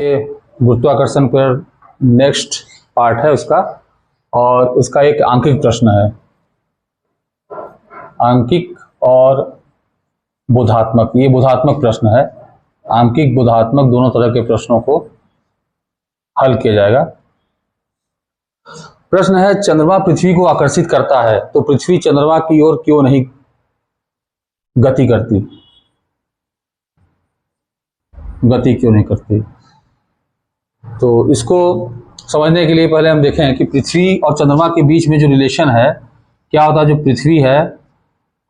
ये गुरुत्वाकर्षण पर नेक्स्ट पार्ट है उसका, और इसका एक आंकिक प्रश्न है। आंकिक और बोधात्मक, ये बोधात्मक प्रश्न है। आंकिक बोधात्मक दोनों तरह के प्रश्नों को हल किया जाएगा। प्रश्न है, चंद्रमा पृथ्वी को आकर्षित करता है तो पृथ्वी चंद्रमा की ओर क्यों नहीं गति करती? गति क्यों नहीं करती? तो इसको समझने के लिए पहले हम देखें कि पृथ्वी और चंद्रमा के बीच में जो रिलेशन है क्या होता है। जो पृथ्वी है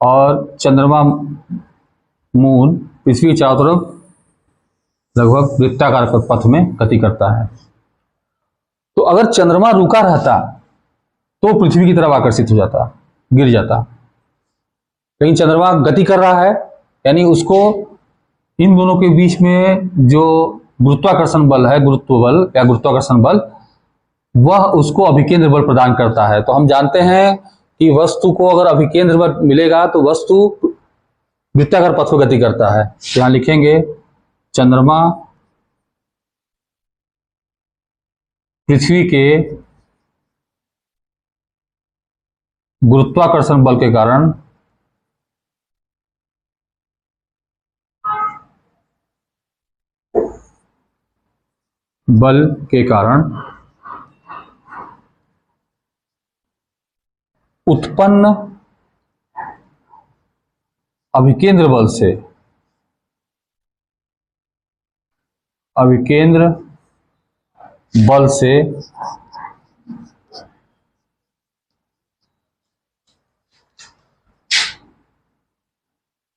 और चंद्रमा मून पृथ्वी के चारों तरफ लगभग वृत्ताकार पथ में गति करता है। तो अगर चंद्रमा रुका रहता तो पृथ्वी की तरफ आकर्षित हो जाता, गिर जाता। लेकिन चंद्रमा गति कर रहा है, यानी उसको इन दोनों के बीच में जो गुरुत्वाकर्षण बल है, गुरुत्व बल या गुरुत्वाकर्षण बल, वह उसको अभिकेंद्र बल प्रदान करता है। तो हम जानते हैं कि वस्तु को अगर अभिकेंद्र बल मिलेगा तो वस्तु वृत्ताकार पथ पर गति करता है। यहां लिखेंगे चंद्रमा पृथ्वी के गुरुत्वाकर्षण बल के कारण उत्पन्न अभिकेंद्र बल से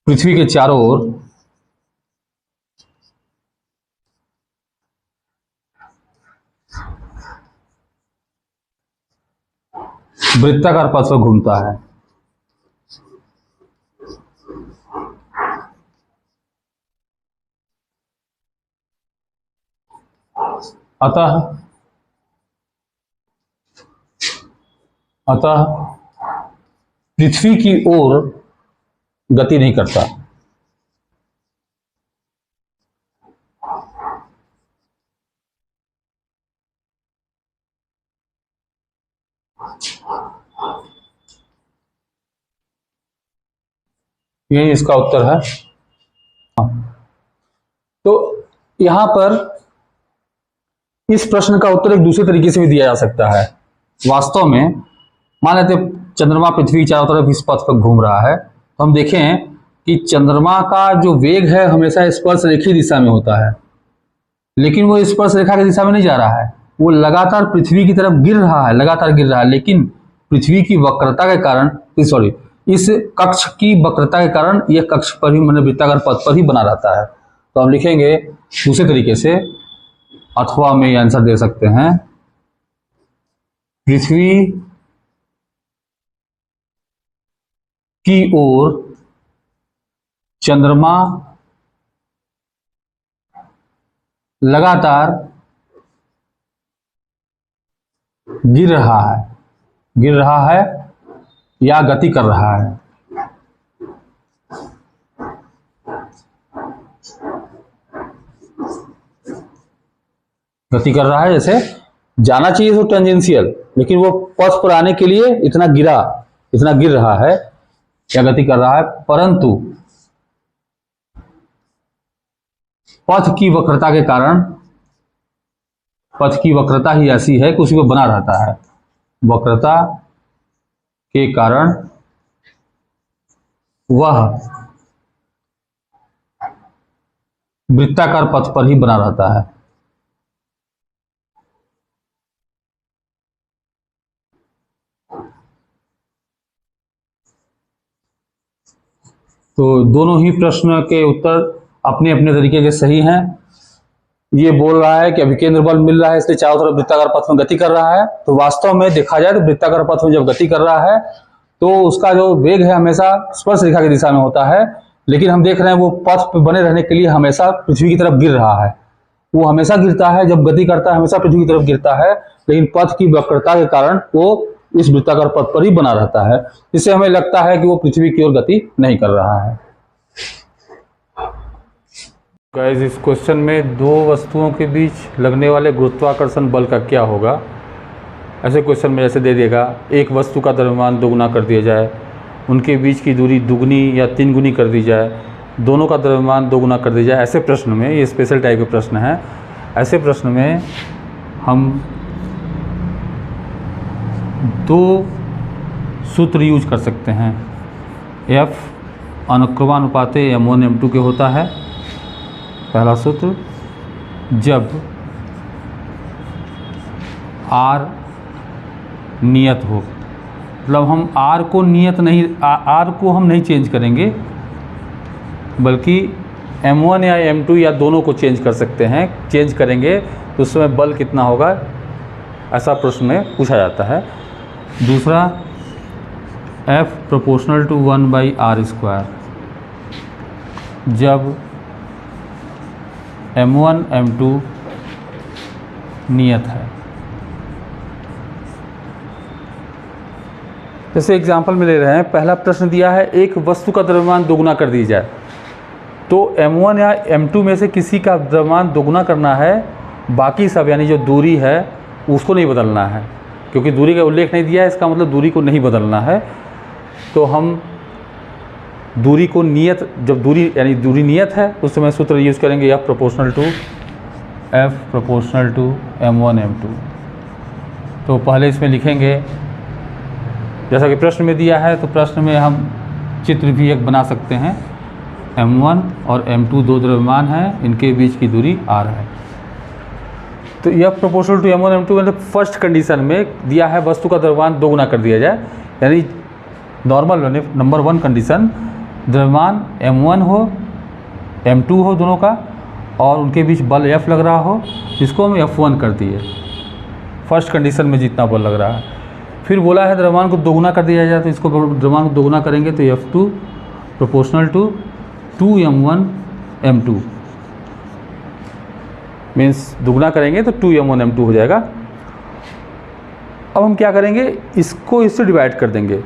पृथ्वी के चारों ओर वृत्ताकार पथ पर घूमता है। अतः पृथ्वी की ओर गति नहीं करता। यही इसका उत्तर है। तो यहां पर इस प्रश्न का उत्तर एक दूसरे तरीके से भी दिया जा सकता है। वास्तव में मान लेते चंद्रमा पृथ्वी की चारों तरफ इस पथ पर घूम रहा है, तो हम देखें कि चंद्रमा का जो वेग है हमेशा स्पर्श रेखीय दिशा में होता है, लेकिन वो स्पर्श रेखा की दिशा में नहीं जा रहा है, वो लगातार पृथ्वी की तरफ गिर रहा है, लगातार गिर रहा है। लेकिन पृथ्वी की वक्रता के कारण, इस कक्ष की वक्रता के कारण यह कक्ष पर ही, मतलब वृत्ताकार पथ पर ही बना रहता है। तो हम लिखेंगे दूसरे तरीके से, अथवा में आंसर दे सकते हैं, पृथ्वी की ओर चंद्रमा लगातार गिर रहा है या गति कर रहा है। गति कर रहा है, जैसे जाना चाहिए तो टेंजेंशियल, लेकिन वो पथ पर आने के लिए इतना गिर रहा है या गति कर रहा है, परंतु पथ की वक्रता ही ऐसी है कि उसी को बना रहता है। वक्रता के कारण वह वृत्ताकार पथ पर ही बना रहता है। तो दोनों ही प्रश्न के उत्तर अपने अपने तरीके के सही हैं। ये बोल रहा है कि अभिकेंद्र बल मिल रहा है इसलिए चारों तरफ वृत्ताकार पथ में गति कर रहा है। तो वास्तव में देखा जाए तो वृत्ताकार पथ में जब गति कर रहा है तो उसका जो वेग है हमेशा स्पर्श रेखा की दिशा में होता है, लेकिन हम देख रहे हैं वो पथ पे बने रहने के लिए हमेशा पृथ्वी की तरफ गिर रहा है। वो हमेशा गिरता है, जब गति करता है हमेशा पृथ्वी की तरफ गिरता है, लेकिन पथ की वक्रता के कारण वो इस वृत्ताकार पथ पर ही बना रहता है। इससे हमें लगता है कि वो पृथ्वी की ओर गति नहीं कर रहा है। गाइस इस क्वेश्चन में दो वस्तुओं के बीच लगने वाले गुरुत्वाकर्षण बल का क्या होगा। ऐसे क्वेश्चन में जैसे दे देगा एक वस्तु का द्रव्यमान दोगुना कर दिया जाए, उनके बीच की दूरी दुगनी या तीन गुनी कर दी जाए, दोनों का द्रव्यमान दोगुना कर दिया जाए। ऐसे प्रश्न में, ये स्पेशल टाइप के प्रश्न है, ऐसे प्रश्न में हम दो सूत्र यूज कर सकते हैं। F अनुक्रमानुपाते M1 M2 के होता है। पहला सूत्र, जब R नियत हो, मतलब हम R को नियत नहीं, R को हम नहीं चेंज करेंगे, बल्कि M1 या M2 या दोनों को चेंज कर सकते हैं। चेंज करेंगे तो उस समय बल कितना होगा, ऐसा प्रश्न में पूछा जाता है। दूसरा, F प्रोपोर्शनल टू 1/r², जब M1 M2 नियत है। जैसे एग्जाम्पल में ले रहे हैं, पहला प्रश्न दिया है एक वस्तु का द्रव्यमान दोगुना कर दी जाए, तो M1 या M2 में से किसी का द्रव्यमान दोगुना करना है, बाकी सब यानी जो दूरी है उसको नहीं बदलना है, क्योंकि दूरी का उल्लेख नहीं दिया है, इसका मतलब दूरी को नहीं बदलना है। तो हम दूरी को नियत, जब दूरी यानी दूरी नियत है उस समय सूत्र यूज़ करेंगे F proportional to M1 M2। तो पहले इसमें लिखेंगे, जैसा कि प्रश्न में दिया है, तो प्रश्न में हम चित्र भी एक बना सकते हैं। M1 और M2 दो द्रव्यमान हैं, इनके बीच की दूरी r है। तो F proportional to M1 M2 मतलब फर्स्ट कंडीशन में दिया है वस्तु का द्रव्यमान दोगुना कर दिया जाए, यानी नॉर्मल नंबर 1 कंडीशन, द्रव्यमान M1 हो M2 हो दोनों का, और उनके बीच बल F लग रहा हो, इसको हम F1 कर दिए, फर्स्ट कंडीशन में जितना बल लग रहा है। फिर बोला है द्रव्यमान को दोगुना कर दिया जाए, तो इसको द्रव्यमान को दोगुना करेंगे तो F2 proportional to 2M1 M2, means दोगुना करेंगे तो 2M1 M2 हो जाएगा। अब हम क्या करेंगे, इसको इससे डिवाइड कर देंगे,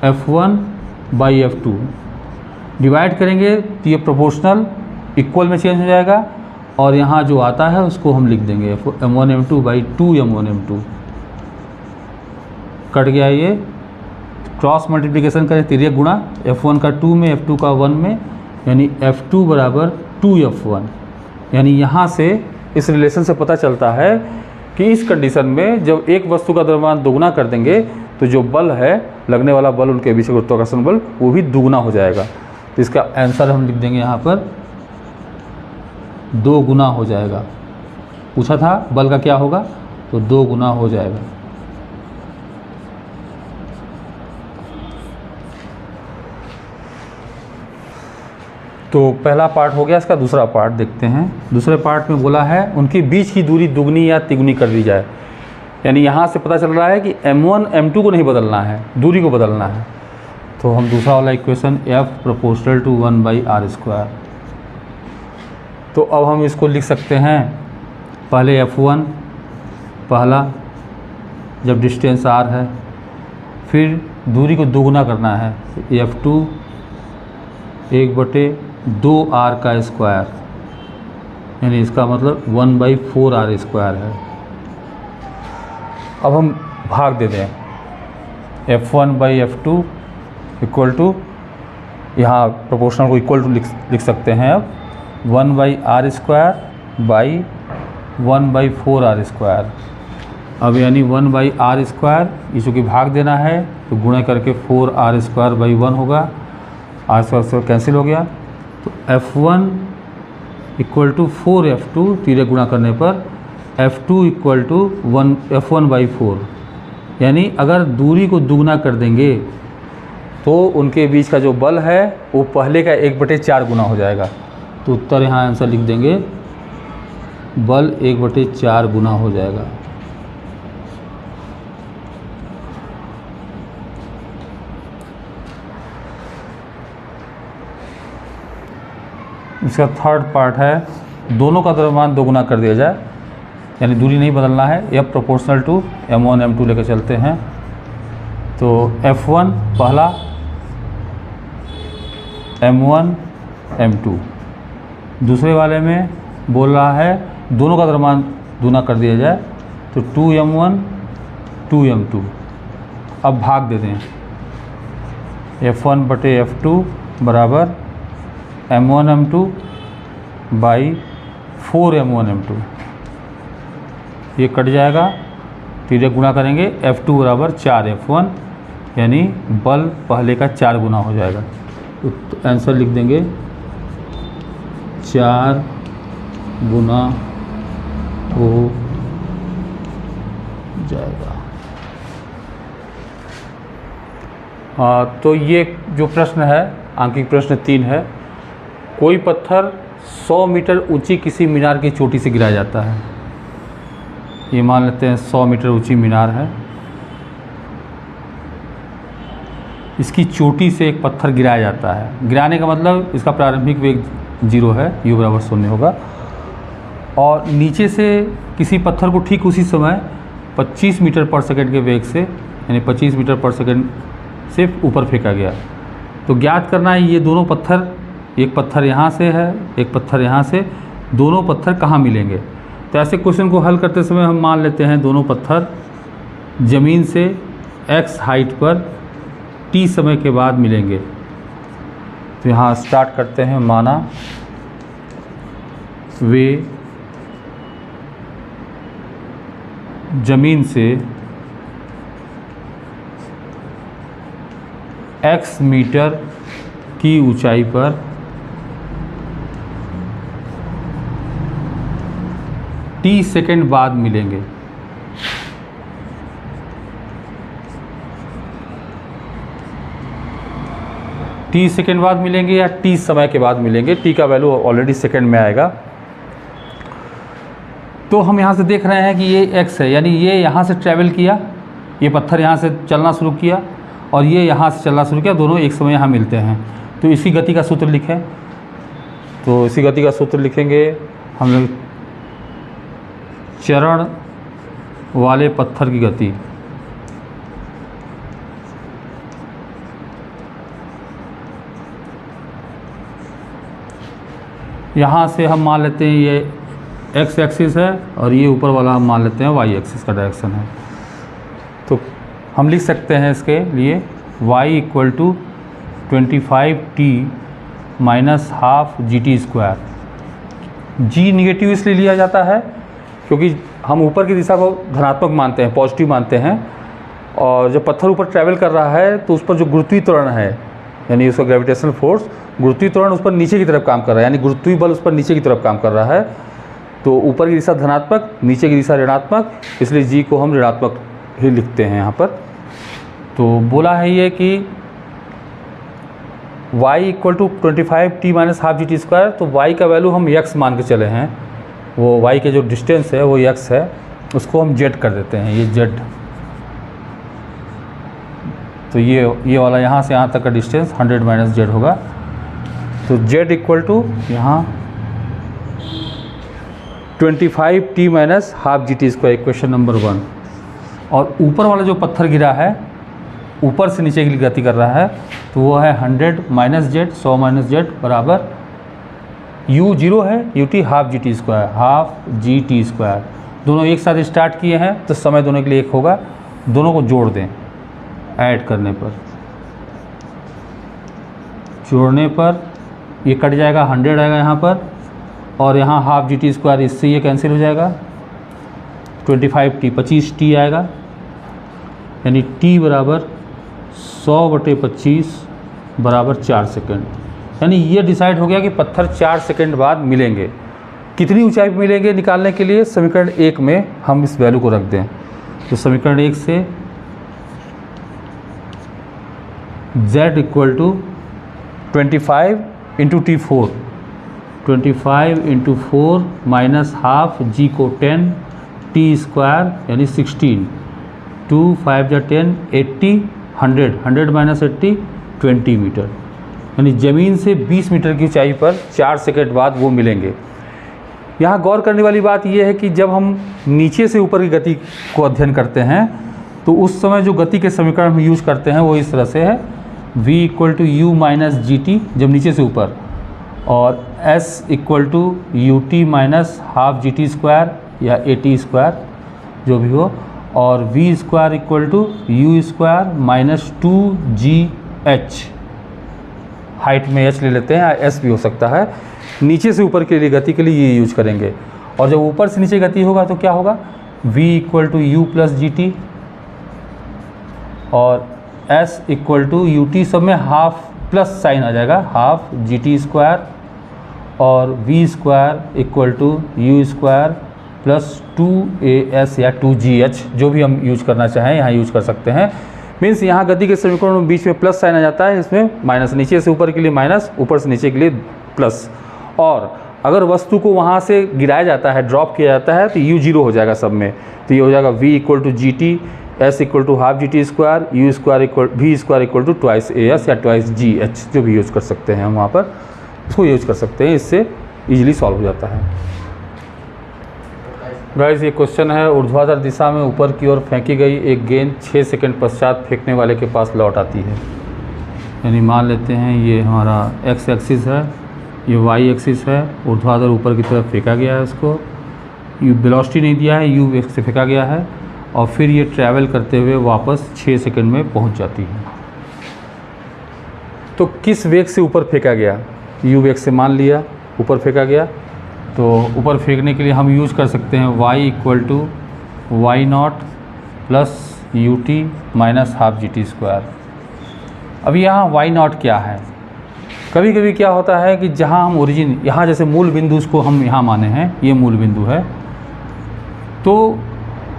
F1/F2 डिवाइड करेंगे तो ये प्रोपोर्शनल इक्वल में चेंज हो जाएगा, और यहाँ जो आता है उसको हम लिख देंगे M1 M2/2M1 M2। कट गया, ये क्रॉस मल्टीप्लिकेशन करें, तिर्यक गुणा, F1 का 2 में F2 का 1 में, यानी F2 बराबर 2F1। यानी यहाँ से इस रिलेशन से पता चलता है कि इस कंडीशन में जब एक वस्तु का द्रव्यमान दोगुना कर देंगे तो जो बल है, लगने वाला बल, उनके बीच गुरुत्वाकर्षण बल, वो भी दुगुना हो जाएगा। तो इसका आंसर हम लिख देंगे यहाँ पर 2 गुना हो जाएगा। पूछा था बल का क्या होगा, तो 2 गुना हो जाएगा। तो पहला पार्ट हो गया, इसका दूसरा पार्ट देखते हैं। दूसरे पार्ट में बोला है उनके बीच की दूरी दुगनी या तिगुनी कर दी जाए, यानी यहाँ से पता चल रहा है कि M1 M2 को नहीं बदलना है, दूरी को बदलना है। तो हम दूसरा वाला equation F proportional to 1/r²। तो अब हम इसको लिख सकते हैं, पहले F1 पहला, जब डिस्टेंस r है, फिर दूरी को दोगुना करना है, F2 1/2r², यानी इसका मतलब 1/4r² है। अब हम भाग दे दें, F1/F2 इक्वल टू, यहाँ प्रोपोर्शनल को इक्वल टू लिख सकते हैं अब 1/r²/1/4r²। अब यानी 1/r², इसको की भाग देना है तो गुणा करके 4r²/1 होगा, r² कैंसिल हो गया। तो F1 इक्वल टू 4F2, तीरे गुणा करने पर F2 इक्वल टू F1/4, यानी अगर दूरी को दुगना कर देंगे तो उनके बीच का जो बल है वो पहले का 1/4 गुना हो जाएगा। तो उत्तर यहाँ आंसर लिख देंगे, बल 1/4 गुना हो जाएगा। इसका थर्ड पार्ट है, दोनों का द्रव्यमान दोगुना कर दिया जाए, यानी दूरी नहीं बदलना है। F proportional to M1 M2 लेकर चलते हैं। तो F1 पहला, M1 M2 दूसरे वाले में बोल रहा है दोनों का द्रव्यमान दूना कर दिया जाए, तो 2m1 2m2। अब भाग दे दें, F1 बटे F2 बराबर m1 m2 by 4m1 m2। ये कट जाएगा, फिर गुना करेंगे, F2 बराबर 4F1, यानी बल पहले का 4 गुना हो जाएगा। तो आंसर लिख देंगे 4 गुना हो जाएगा। तो ये जो प्रश्न है, आंकिक प्रश्न 3 है। कोई पत्थर 100 मीटर ऊंची किसी मीनार की चोटी से गिराया जाता है। ये मान लेते हैं 100 मीटर ऊंची मीनार है, इसकी चोटी से एक पत्थर गिराया जाता है। गिराने का मतलब इसका प्रारंभिक वेग 0 है, u बराबर 0 होगा, और नीचे से किसी पत्थर को ठीक उसी समय 25 मीटर पर सेकंड के वेग से, यानी 25 मीटर पर सेकंड से ऊपर फेंका गया। तो ज्ञात करना है ये दोनों पत्थर, एक पत्थर यहाँ से है, एक पत्थर यहाँ से, दोनों पत्थर कहाँ मिलेंगे। तो ऐसे क्वेश्चन को हल करते समय हम मान लेते हैं दोनों पत्थर ज़मीन से x हाइट पर t समय के बाद मिलेंगे। तो यहाँ स्टार्ट करते हैं, माना वे ज़मीन से x मीटर की ऊंचाई पर t सेकंड बाद मिलेंगे। t सेकंड बाद मिलेंगे या t समय के बाद मिलेंगे, t का वैल्यू ऑलरेडी सेकंड में आएगा। तो हम यहाँ से देख रहे हैं कि ये x है, यानी ये यहाँ से ट्रैवल किया, ये पत्थर यहाँ से चलना शुरू किया और ये यहाँ से चलना शुरू किया, दोनों एक समय यहाँ मिलते हैं। तो इसकी गति का सूत्र लिखें। तो इसी गति का सूत्र लिखेंगे हम लोग, चरण वाले पत्थर की गति, यहाँ से हम मान लेते हैं ये x एक्सिस है और ये ऊपर वाला हम मान लेते हैं y एक्सिस का डायरेक्शन है। तो हम लिख सकते हैं इसके लिए y equal to 25t minus half GT square. g negative इसलिए लिया जाता है क्योंकि हम ऊपर की दिशा को धनात्मक मानते हैं, पॉजिटिव मानते हैं, और जब पत्थर ऊपर ट्रैवल कर रहा है तो उस पर जो गुरुत्वीय त्वरण है, यानी उसका ग्रेविटेशनल फोर्स, गुरुत्वीय त्वरण उस पर नीचे की तरफ काम कर रहा है, यानी गुरुत्वीय बल उस पर नीचे की तरफ काम कर रहा है। तो ऊपर की दिशा धनात्मक, नीचे की दिशा ऋणात्मक, इसलिए जी को हम ऋणात्मक ही लिखते हैं यहाँ पर। तो बोला है ये कि y equal to 25t minus half GT square. तो y का वैल्यू हम x मान के चले हैं, वो y के जो डिस्टेंस है वो x है, उसको हम z कर देते हैं, ये z। तो ये वाला यहाँ से यहाँ तक का डिस्टेंस 100 माइनस z होगा। तो z इक्वल टू यहाँ 25t minus half GT square, equation number 1। और ऊपर वाला जो पत्थर गिरा है, ऊपर से नीचे के लिए गति कर रहा है, तो वो है 100 माइनस z, 100 माइनस z बराबर u 0 है, ut half GT square, half GT square. दोनों एक साथ स्टार्ट किए हैं तो समय दोनों के लिए एक होगा, दोनों को जोड़ दें। ऐड करने पर, जोड़ने पर ये कट जाएगा, 100 आएगा यहाँ पर, और यहाँ हाफ GT स्क्वायर, इससे ये कैंसिल हो जाएगा। 25t 25t आएगा, यानी t बराबर 100/25 बराबर 4 सेकंड। यानी ये डिसाइड हो गया कि पत्थर 4 सेकंड बाद मिलेंगे। कितनी ऊंचाई पर मिलेंगे निकालने के लिए समीकरण 1 में हम इस वैल्यू को रख दें। तो समीकरण 1 से z equal to 25 into T4, 25 into 4 minus half, g को 10, t स्क्वायर यानी 16, 2 5 जा 10, 80, 100 माइनस 80 20 मीटर। यानी ज़मीन से 20 मीटर की ऊंचाई पर 4 सेकंड बाद वो मिलेंगे। यहाँ गौर करने वाली बात यह है कि जब हम नीचे से ऊपर की गति को अध्ययन करते हैं तो उस समय जो गति के समीकरण हम यूज करते हैं वो इस तरह से है, v equal to u minus g t, जब नीचे से ऊपर, और s equal to u t minus half g t square या ए टी स्क्वायर जो भी हो, और v square equal to u square minus 2gh, height में h ले लेते हैं, s भी हो सकता है। नीचे से ऊपर के लिए गति के लिए ये यूज करेंगे, और जब ऊपर से नीचे गति होगा तो क्या होगा, v equal to u plus g t और s equal to u t, सब में हाफ प्लस साइन आ जाएगा, हाफ जी टी स्क्वायर और v square equal to u square plus 2as या 2gh, जो भी हम यूज करना चाहें यहाँ यूज कर सकते हैं। मीन्स यहाँ गति के समीकरण में बीच में प्लस साइन आ जाता है, इसमें माइनस, नीचे से ऊपर के लिए माइनस, ऊपर से नीचे के लिए प्लस। और अगर वस्तु को वहाँ से गिराया जाता है, ड्रॉप किया जाता है, तो u जीरो हो जाएगा सब में, तो ये हो जाएगा v equal to g t, s equal to half g t square, u square equal v square equal to twice as या ट्वाइस gh, जो भी यूज कर सकते हैं हम वहाँ पर, इसको यूज कर सकते हैं, इससे ईजिली सॉल्व हो जाता है। गाइस, ये क्वेश्चन है, ऊर्ध्वाधर दिशा में ऊपर की ओर फेंकी गई एक गेंद 6 सेकंड पश्चात फेंकने वाले के पास लौट आती है। यानी मान लेते हैं ये हमारा x एक्सिस है, ये y एक्सिस है, ऊर्ध्वाधर ऊपर की तरफ फेंका गया है, उसको यू वेलोसिटी नहीं दिया है, u वेग से फेंका गया है, और फिर ये ट्रैवल करते हुए वापस 6 सेकंड में पहुंच जाती है। तो किस वेग से ऊपर फेंका गया, u वेग से मान लिया ऊपर फेंका गया, तो ऊपर फेंकने के लिए हम यूज़ कर सकते हैं y equal to y naught plus u t minus half g t square. अब यहाँ y नॉट क्या है, कभी कभी क्या होता है कि जहाँ हम ओरिजिन, यहाँ जैसे मूल बिंदु उसको हम यहाँ माने हैं, ये मूल बिंदु है, तो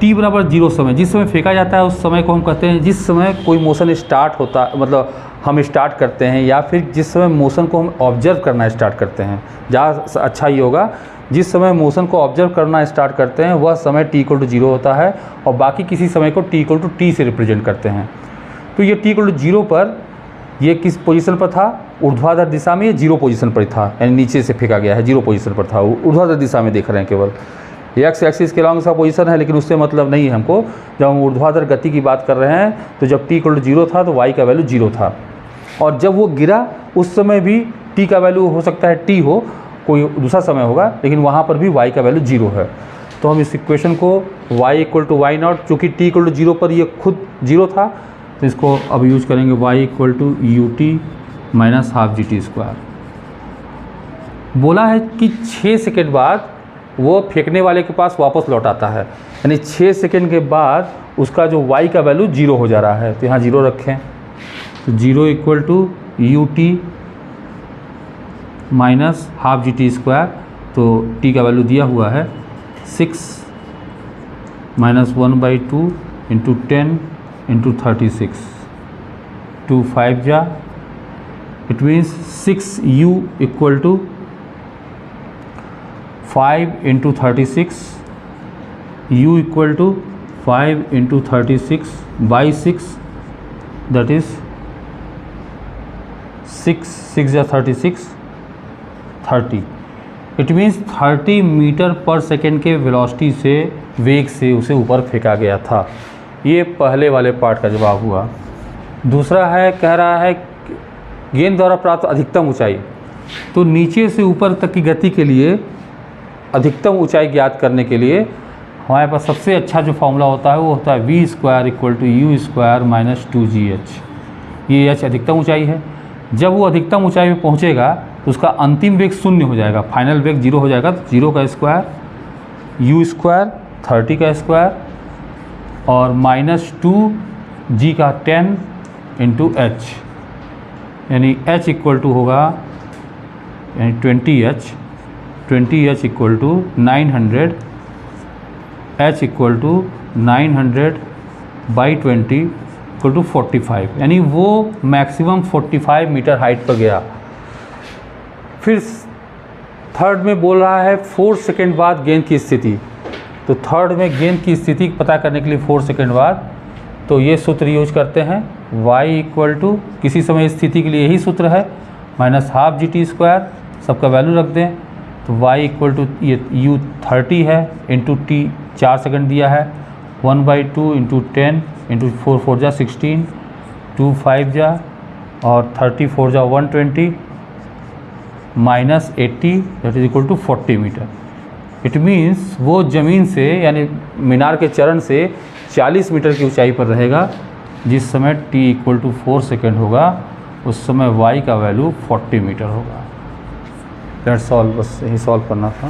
t बराबर 0 समय, जिस समय फेंका जाता है उस समय को हम कहते हैं, जिस समय कोई मोशन स्टार्ट होता, मतलब हम स्टार्ट करते हैं, या फिर जिस समय मोशन को हम ऑब्जर्व करना स्टार्ट करते हैं, ज़्यादा अच्छा ही होगा, जिस समय मोशन को ऑब्जर्व करना स्टार्ट करते हैं वह समय t इक्वल टू 0 होता है, और बाकी किसी समय को t इक्वल टू t से रिप्रेजेंट करते हैं। तो ये t इक्वल टू 0 पर ये किस पोजीशन पर था, ऊर्ध्वाधर दिशा में ये 0 पोजीशन पर था, यानी नीचे से फेंका गया है, 0 पोजीशन पर था, ऊर्ध्वाधर दिशा में देख रहे हैं केवल, एक्स एक्सिस के लॉन्ग सा पोजीशन है, लेकिन उससे मतलब नहीं है हमको। जब हम ऊर्ध्वाधर गति की बात कर रहे हैं तो जब t इक्वल टू 0 था तो y का वैल्यू 0 था, और जब वो गिरा उस समय भी t का वैल्यू हो सकता है t हो, कोई दूसरा समय होगा, लेकिन वहाँ पर भी y का वैल्यू 0 है। तो हम इस इक्वेशन को y equal to y naught, चूँकि t इक्वल टू 0 पर ये खुद 0 था, तो इसको अब यूज़ करेंगे y equal to u t minus half g t square. बोला है कि 6 सेकेंड बाद वो फेंकने वाले के पास वापस लौट आता है, यानी 6 सेकेंड के बाद उसका जो y का वैल्यू 0 हो जा रहा है, तो यहाँ 0 रखें, तो 0 equal to u t minus half g t square, तो t का वैल्यू दिया हुआ है 6 माइनस 1/2 इंटू 10 इंटू 36, 2 5 जा, it means 6u equal to 5 into 36, u equal to 5 into 36 by 6, that is 6 जा 36, 30। It means 30 meter per second के velocity से, वेग से उसे ऊपर फेंका गया था। ये पहले वाले पार्ट का जवाब हुआ। दूसरा है, कह रहा है गेंद द्वारा प्राप्त अधिकतम ऊंचाई, तो नीचे से ऊपर तक की गति के लिए अधिकतम ऊंचाई ज्ञात करने के लिए हमारे पास सबसे अच्छा जो फॉर्मूला होता है वो होता है v square equal to u square minus 2gh। ये h अधिकतम ऊंचाई है। जब वो अधिकतम ऊंचाई पे पहुंचेगा तो उसका अंतिम वेग 0 हो जाएगा, फाइनल वेग 0 हो जाएगा। तो 0 का स्क्वायर u स्क्वायर 30 का स्क्वायर और माइनस 2g का 10 इंटू h, यानी h इक्वल टू होगा यानी 20h equal to 900, h equal to 900 by 20 equal to 45, यानी वो मैक्सिमम 45 मीटर हाइट पर गया। फिर थर्ड में बोल रहा है 4 सेकेंड बाद गेंद की स्थिति, तो थर्ड में गेंद की स्थिति पता करने के लिए 4 सेकेंड बाद तो ये सूत्र यूज करते हैं, y इक्वल टू किसी समय स्थिति के लिए यही सूत्र है, minus half g t square, सबका वैल्यू रख दें, तो y इक्वल टू ये u 30 है इंटू t 4 सेकंड दिया है, 1/2 इंटू 10 इंटू 4 4 जा 16, 2 5 जा और 34 जा 120, -80 that is equal to 40 meter. It means वो ज़मीन से यानी मीनार के चरण से 40 मीटर की ऊंचाई पर रहेगा। जिस समय t इक्वल टू 4 सेकेंड होगा उस समय y का वैल्यू 40 मीटर होगा। दैट्स ऑल, बस यही सॉल्व करना था।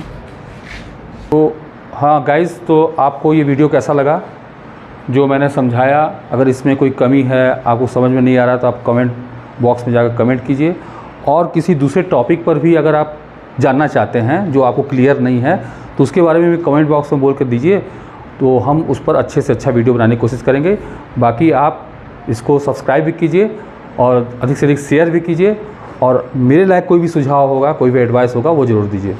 तो हाँ गाइस, तो आपको ये वीडियो कैसा लगा जो मैंने समझाया? अगर इसमें कोई कमी है, आपको समझ में नहीं आ रहा, तो आप कमेंट बॉक्स में जाकर कमेंट कीजिए। और किसी दूसरे टॉपिक पर भी अगर आप जानना चाहते हैं जो आपको क्लियर नहीं है, तो उसके बारे में भी कमेंट बॉक्स में बोल कर दीजिए, तो हम उस पर अच्छे से अच्छा वीडियो बनाने की कोशिश करेंगे। बाकी आप इसको सब्सक्राइब भी कीजिए और अधिक से अधिक शेयर भी कीजिए, और मेरे लायक कोई भी सुझाव होगा, कोई भी एडवाइस होगा, वो ज़रूर दीजिए।